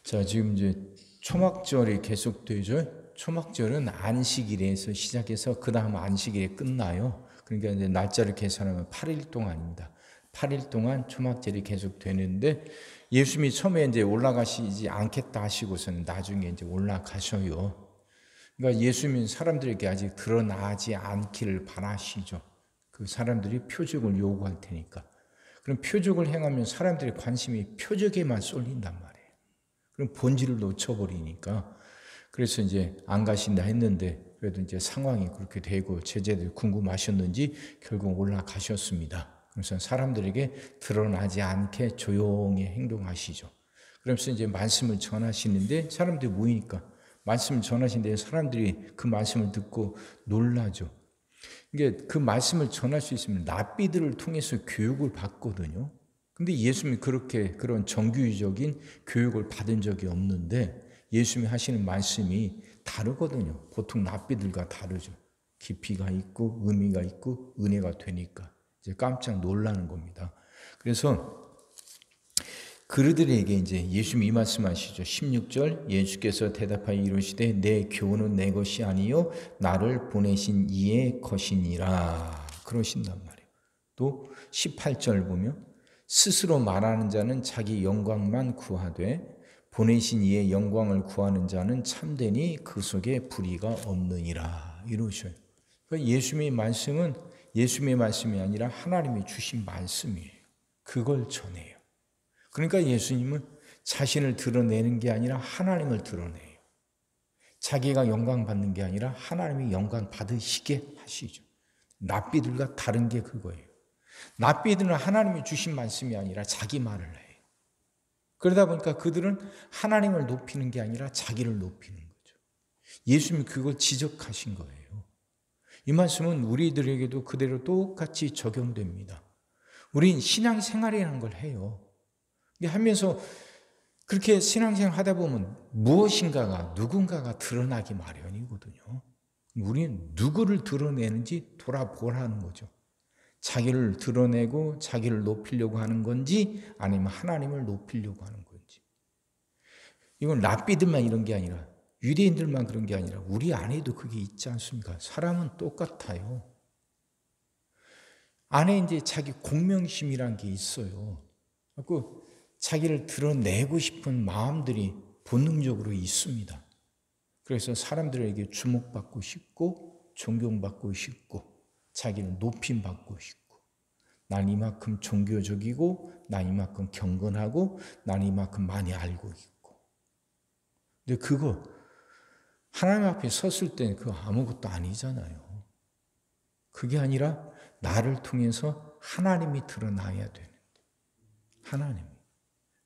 자, 지금 이제 초막절이 계속되죠. 초막절은 안식일에서 시작해서 그 다음 안식일에 끝나요. 그러니까 이제 날짜를 계산하면 8일 동안입니다. 8일 동안 초막절이 계속되는데 예수님이 처음에 이제 올라가시지 않겠다 하시고서는 나중에 이제 올라가셔요. 그러니까 예수님은 사람들에게 아직 드러나지 않기를 바라시죠. 그 사람들이 표적을 요구할 테니까. 그럼 표적을 행하면 사람들의 관심이 표적에만 쏠린단 말이에요. 그럼 본질을 놓쳐버리니까. 그래서 이제 안 가신다 했는데 그래도 이제 상황이 그렇게 되고 제자들이 궁금하셨는지 결국 올라가셨습니다. 그래서 사람들에게 드러나지 않게 조용히 행동하시죠. 그래서 이제 말씀을 전하시는데 사람들이 모이니까 말씀을 전하시는데 사람들이 그 말씀을 듣고 놀라죠. 이게 그 말씀을 전할 수 있으면 랍비들을 통해서 교육을 받거든요. 근데 예수님이 그렇게 그런 정규적인 교육을 받은 적이 없는데 예수님이 하시는 말씀이 다르거든요. 보통 랍비들과 다르죠. 깊이가 있고 의미가 있고 은혜가 되니까 이제 깜짝 놀라는 겁니다. 그래서 그들에게 이제 예수님이 이 말씀하시죠. 16절 예수께서 대답하여 이르시되 내 교훈은 내 것이 아니요 나를 보내신 이의 것이니라 그러신단 말이에요. 또 18절 보면 스스로 말하는 자는 자기 영광만 구하되 보내신 이의 영광을 구하는 자는 참되니 그 속에 불의가 없느니라 이러셔요. 그러니까 예수님의 말씀은 예수님의 말씀이 아니라 하나님이 주신 말씀이에요. 그걸 전해요. 그러니까 예수님은 자신을 드러내는 게 아니라 하나님을 드러내요. 자기가 영광 받는 게 아니라 하나님이 영광 받으시게 하시죠. 랍비들과 다른 게 그거예요. 랍비들은 하나님이 주신 말씀이 아니라 자기 말을 해요. 그러다 보니까 그들은 하나님을 높이는 게 아니라 자기를 높이는 거죠. 예수님이 그걸 지적하신 거예요. 이 말씀은 우리들에게도 그대로 똑같이 적용됩니다. 우린 신앙생활이라는 걸 해요. 하면서 그렇게 신앙생활 하다 보면 무엇인가가 누군가가 드러나기 마련이거든요. 우리는 누구를 드러내는지 돌아보라는 거죠. 자기를 드러내고 자기를 높이려고 하는 건지 아니면 하나님을 높이려고 하는 건지. 이건 랍비들만 이런 게 아니라 유대인들만 그런 게 아니라 우리 안에도 그게 있지 않습니까? 사람은 똑같아요. 안에 이제 자기 공명심이란 게 있어요. 그 자기를 드러내고 싶은 마음들이 본능적으로 있습니다. 그래서 사람들에게 주목받고 싶고 존경받고 싶고 자기는 높임받고 싶고 난 이만큼 종교적이고 난 이만큼 경건하고 난 이만큼 많이 알고 있고 근데 그거 하나님 앞에 섰을 때 그거 아무것도 아니잖아요. 그게 아니라 나를 통해서 하나님이 드러나야 되는데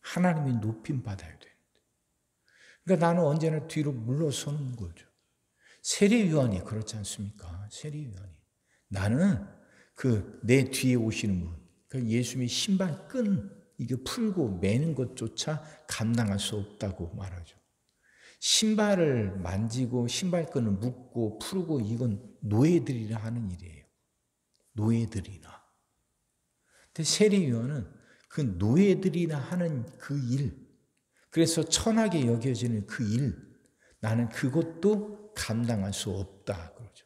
하나님이 높임 받아야 되는데 그러니까 나는 언제나 뒤로 물러서는 거죠. 세례요한이 그렇지 않습니까? 세례요한이 나는 그 내 뒤에 오시는 분, 그 예수님의 신발끈 이게 풀고 매는 것조차 감당할 수 없다고 말하죠. 신발을 만지고 신발끈을 묶고 풀고 이건 노예들이나 하는 일이에요. 노예들이나. 근데 세례요한은 그 노예들이나 하는 그 일, 그래서 천하게 여겨지는 그 일, 나는 그것도 감당할 수 없다 그러죠.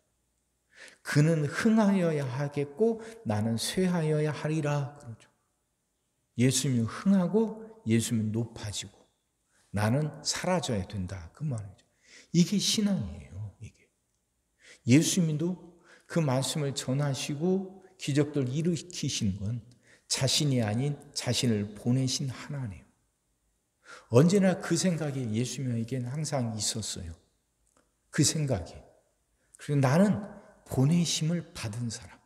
그는 흥하여야 하겠고 나는 쇠하여야 하리라 그러죠. 예수님은 흥하고 예수님은 높아지고 나는 사라져야 된다 그 말이죠. 이게 신앙이에요. 이게 예수님도 그 말씀을 전하시고 기적들 일으키시는 건 자신이 아닌 자신을 보내신 하나님. 언제나 그 생각이 예수님에게는 항상 있었어요. 그 생각이. 그리고 나는 보내심을 받은 사람.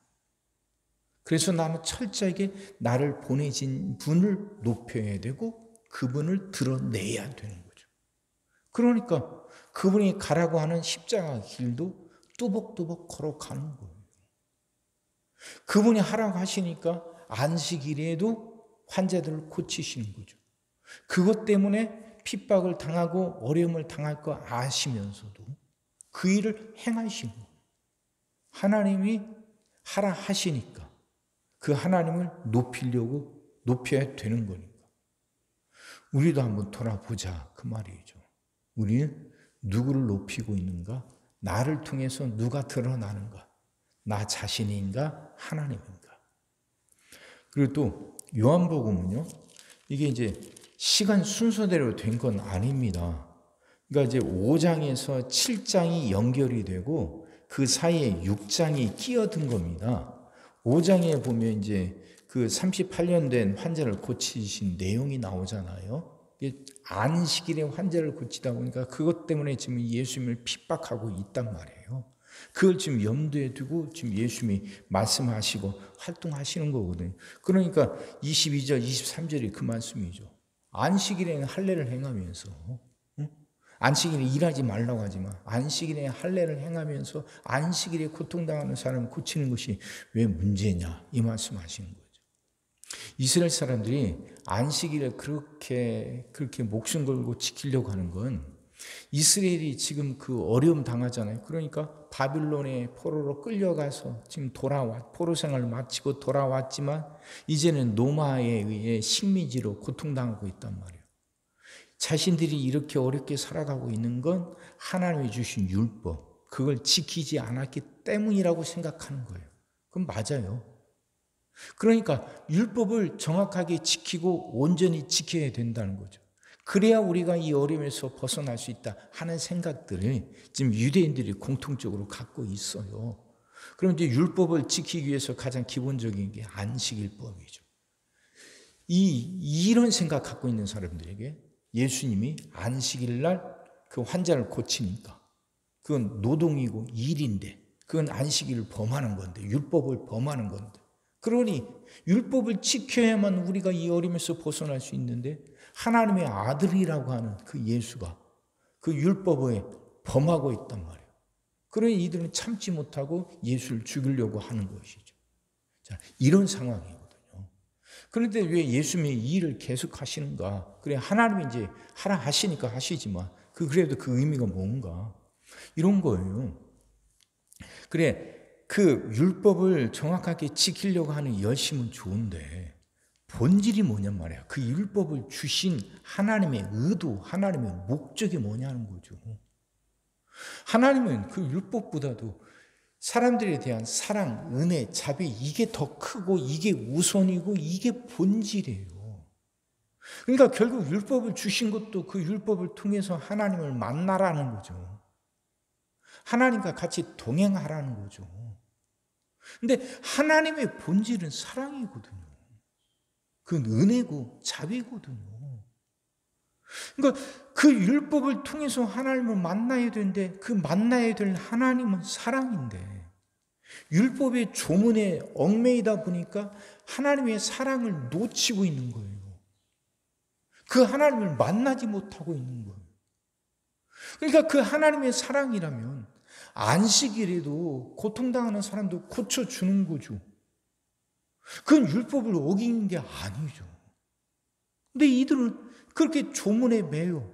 그래서 나는 철저하게 나를 보내신 분을 높여야 되고 그분을 드러내야 되는 거죠. 그러니까 그분이 가라고 하는 십자가 길도 뚜벅뚜벅 걸어가는 거예요. 그분이 하라고 하시니까 안식일에도 환자들을 고치시는 거죠. 그것 때문에 핍박을 당하고 어려움을 당할 거 아시면서도 그 일을 행하신 거예요. 하나님이 하라 하시니까 그 하나님을 높이려고 높여야 되는 거니까. 우리도 한번 돌아보자 그 말이죠. 우리는 누구를 높이고 있는가? 나를 통해서 누가 드러나는가? 나 자신인가? 하나님인가? 그리고 또 요한복음은요. 이게 이제 시간 순서대로 된 건 아닙니다. 그러니까 이제 5장에서 7장이 연결이 되고 그 사이에 6장이 끼어든 겁니다. 5장에 보면 이제 그 38년 된 환자를 고치신 내용이 나오잖아요. 안식일에 환자를 고치다 보니까 그것 때문에 지금 예수님을 핍박하고 있단 말이에요. 그걸 지금 염두에 두고 지금 예수님이 말씀하시고 활동하시는 거거든요. 그러니까 22절, 23절이 그 말씀이죠. 안식일에는 할례를 행하면서, 안식일에 일하지 말라고 하지만 안식일에 할례를 행하면서 안식일에 고통당하는 사람을 고치는 것이 왜 문제냐 이 말씀하시는 거죠. 이스라엘 사람들이 안식일을 그렇게 목숨 걸고 지키려고 하는 건 이스라엘이 지금 그 어려움 당하잖아요. 그러니까 바빌론의 포로로 끌려가서 지금 포로 생활을 마치고 돌아왔지만 이제는 노마에 의해 식민지로 고통당하고 있단 말이에요. 자신들이 이렇게 어렵게 살아가고 있는 건 하나님이 주신 율법, 그걸 지키지 않았기 때문이라고 생각하는 거예요. 그건 맞아요. 그러니까 율법을 정확하게 지키고 온전히 지켜야 된다는 거죠. 그래야 우리가 이 어려움에서 벗어날 수 있다 하는 생각들을 지금 유대인들이 공통적으로 갖고 있어요. 그럼 이제 율법을 지키기 위해서 가장 기본적인 게 안식일법이죠. 이런 생각 갖고 있는 사람들에게 예수님이 안식일 날 그 환자를 고치니까 그건 노동이고 일인데 그건 안식일을 범하는 건데 율법을 범하는 건데 그러니 율법을 지켜야만 우리가 이 어려움에서 벗어날 수 있는데 하나님의 아들이라고 하는 그 예수가 그 율법을 범하고 있단 말이에요. 그러니 이들은 참지 못하고 예수를 죽이려고 하는 것이죠. 자, 이런 상황이거든요. 그런데 왜 예수님이 이 일을 계속 하시는가? 그래 하나님이 이제 하라 하시니까 하시지만 그래도 그 의미가 뭔가? 이런 거예요. 그래 그 율법을 정확하게 지키려고 하는 열심은 좋은데 본질이 뭐냔 말이야. 그 율법을 주신 하나님의 의도, 하나님의 목적이 뭐냐는 거죠. 하나님은 그 율법보다도 사람들에 대한 사랑, 은혜, 자비 이게 더 크고 이게 우선이고 이게 본질이에요. 그러니까 결국 율법을 주신 것도 그 율법을 통해서 하나님을 만나라는 거죠. 하나님과 같이 동행하라는 거죠. 근데 하나님의 본질은 사랑이거든요. 그건 은혜고 자비거든요. 그러니까 그 율법을 통해서 하나님을 만나야 되는데 그 만나야 될 하나님은 사랑인데 율법의 조문에 얽매이다 보니까 하나님의 사랑을 놓치고 있는 거예요. 그 하나님을 만나지 못하고 있는 거예요. 그러니까 그 하나님의 사랑이라면 안식일에도 고통당하는 사람도 고쳐주는 거죠. 그건 율법을 어기는 게 아니죠. 근데 이들은 그렇게 조문에 매여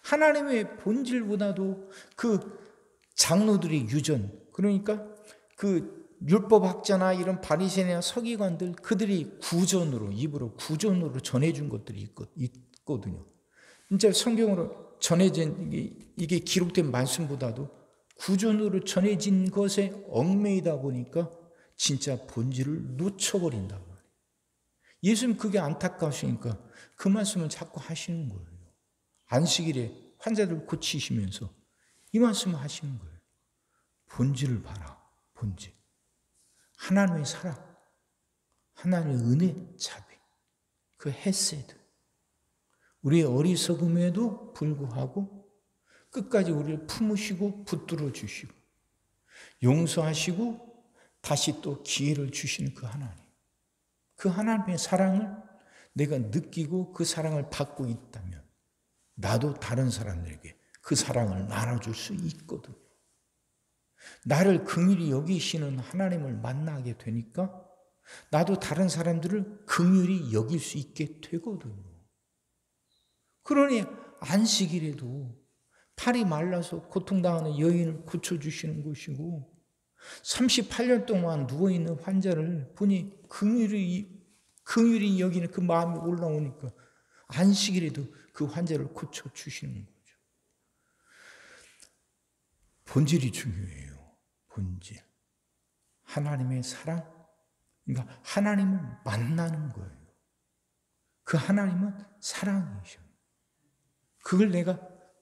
하나님의 본질보다도 그 장로들의 유전, 그러니까 그 율법학자나 이런 바리새인이나 서기관들 그들이 구전으로 입으로 구전으로 전해준 것들이 있거든요. 진짜 성경으로 전해진 이게 기록된 말씀보다도 구전으로 전해진 것에 얽매이다 보니까 진짜 본질을 놓쳐버린단 말이에요. 예수님 그게 안타까우시니까 그 말씀을 자꾸 하시는 거예요. 안식일에 환자들 고치시면서 이 말씀을 하시는 거예요. 본질을 봐라. 본질. 하나님의 사랑, 하나님의 은혜, 자비, 그 헤세드. 우리의 어리석음에도 불구하고 끝까지 우리를 품으시고 붙들어 주시고 용서하시고 다시 또 기회를 주시는 그 하나님. 그 하나님의 사랑을 내가 느끼고 그 사랑을 받고 있다면 나도 다른 사람들에게 그 사랑을 나눠줄 수 있거든요. 나를 긍휼히 여기시는 하나님을 만나게 되니까 나도 다른 사람들을 긍휼히 여길 수 있게 되거든요. 그러니 안식일에도 팔이 말라서 고통당하는 여인을 고쳐주시는 것이고 38년 동안 누워있는 환자를 보니 긍휼히 여기는 그 마음이 올라오니까 안식일에도 그 환자를 고쳐주시는 거죠. 본질이 중요해요. 본질. 하나님의 사랑. 그러니까 하나님을 만나는 거예요. 그 하나님은 사랑이셔. 그걸 내가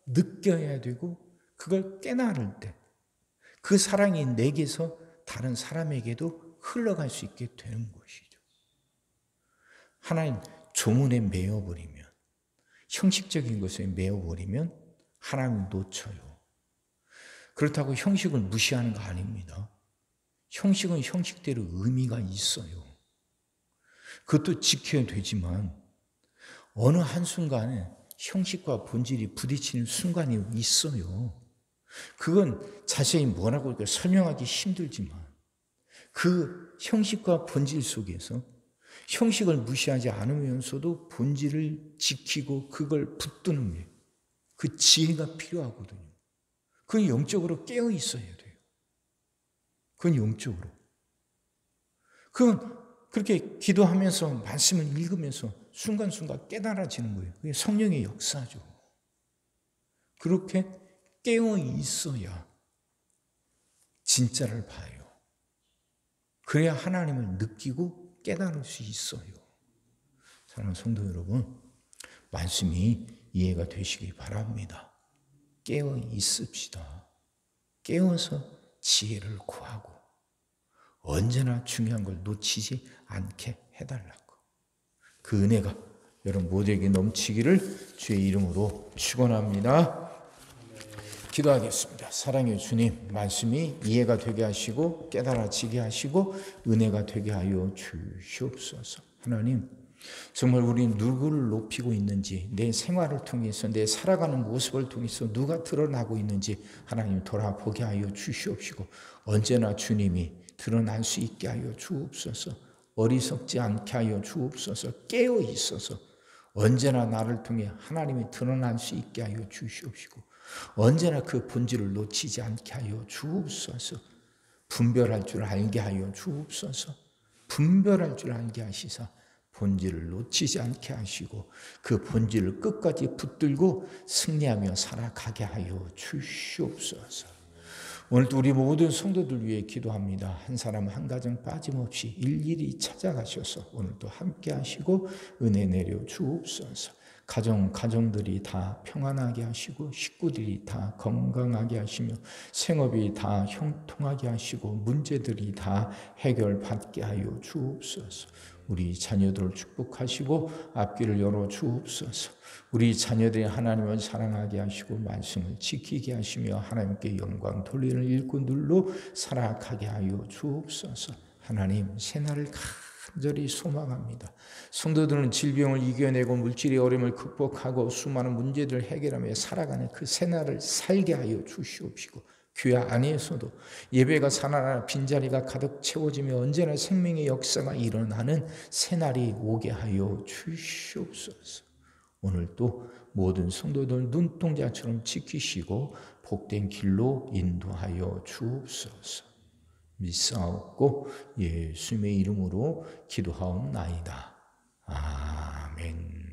느껴야 되고 그걸 깨달을 때 그 사랑이 내게서 다른 사람에게도 흘러갈 수 있게 되는 것이죠. 하나님 조문에 매여버리면, 형식적인 것에 매여버리면 하나님을 놓쳐요. 그렇다고 형식을 무시하는 거 아닙니다. 형식은 형식대로 의미가 있어요. 그것도 지켜야 되지만 어느 한순간에 형식과 본질이 부딪히는 순간이 있어요. 그건 자세히 뭐라고 설명하기 힘들지만 그 형식과 본질 속에서 형식을 무시하지 않으면서도 본질을 지키고 그걸 붙드는 게 그 지혜가 필요하거든요. 그건 영적으로 깨어 있어야 돼요. 그건 영적으로. 그건 그렇게 기도하면서 말씀을 읽으면서 순간순간 깨달아지는 거예요. 그게 성령의 역사죠. 그렇게 깨어 있어야 진짜를 봐요. 그래야 하나님을 느끼고 깨달을 수 있어요. 사랑하는 성도 여러분, 말씀이 이해가 되시기 바랍니다. 깨어 있읍시다. 깨어서 지혜를 구하고 언제나 중요한 걸 놓치지 않게 해달라고. 그 은혜가 여러분 모두에게 넘치기를 주의 이름으로 축원합니다. 기도하겠습니다. 사랑의 주님, 말씀이 이해가 되게 하시고 깨달아지게 하시고 은혜가 되게 하여 주시옵소서. 하나님, 정말 우리 누구를 높이고 있는지, 내 생활을 통해서 내 살아가는 모습을 통해서 누가 드러나고 있는지 하나님 돌아보게 하여 주시옵시고 언제나 주님이 드러날 수 있게 하여 주옵소서. 어리석지 않게 하여 주옵소서. 깨어 있어서 언제나 나를 통해 하나님이 드러날 수 있게 하여 주시옵시고 언제나 그 본질을 놓치지 않게 하여 주옵소서. 분별할 줄 알게 하여 주옵소서. 분별할 줄 알게 하시사 본질을 놓치지 않게 하시고 그 본질을 끝까지 붙들고 승리하며 살아가게 하여 주시옵소서. 오늘도 우리 모든 성도들 위해 기도합니다. 한 사람 한 가정 빠짐없이 일일이 찾아가셔서 오늘도 함께 하시고 은혜 내려 주옵소서. 가정들이 다 평안하게 하시고 식구들이 다 건강하게 하시며 생업이 다 형통하게 하시고 문제들이 다 해결받게 하여 주옵소서. 우리 자녀들을 축복하시고 앞길을 열어 주옵소서. 우리 자녀들이 하나님을 사랑하게 하시고 말씀을 지키게 하시며 하나님께 영광 돌리는 일꾼들로 살아가게 하여 주옵소서. 하나님, 새날을 간절히 소망합니다. 성도들은 질병을 이겨내고 물질의 어려움을 극복하고 수많은 문제들을 해결하며 살아가는 그 새날을 살게 하여 주시옵시고 교회 안에서도 예배가 살아나 빈자리가 가득 채워지며 언제나 생명의 역사가 일어나는 새날이 오게 하여 주시옵소서. 오늘도 모든 성도들 눈동자처럼 지키시고 복된 길로 인도하여 주옵소서. 믿사옵고 예수님의 이름으로 기도하옵나이다. 아멘.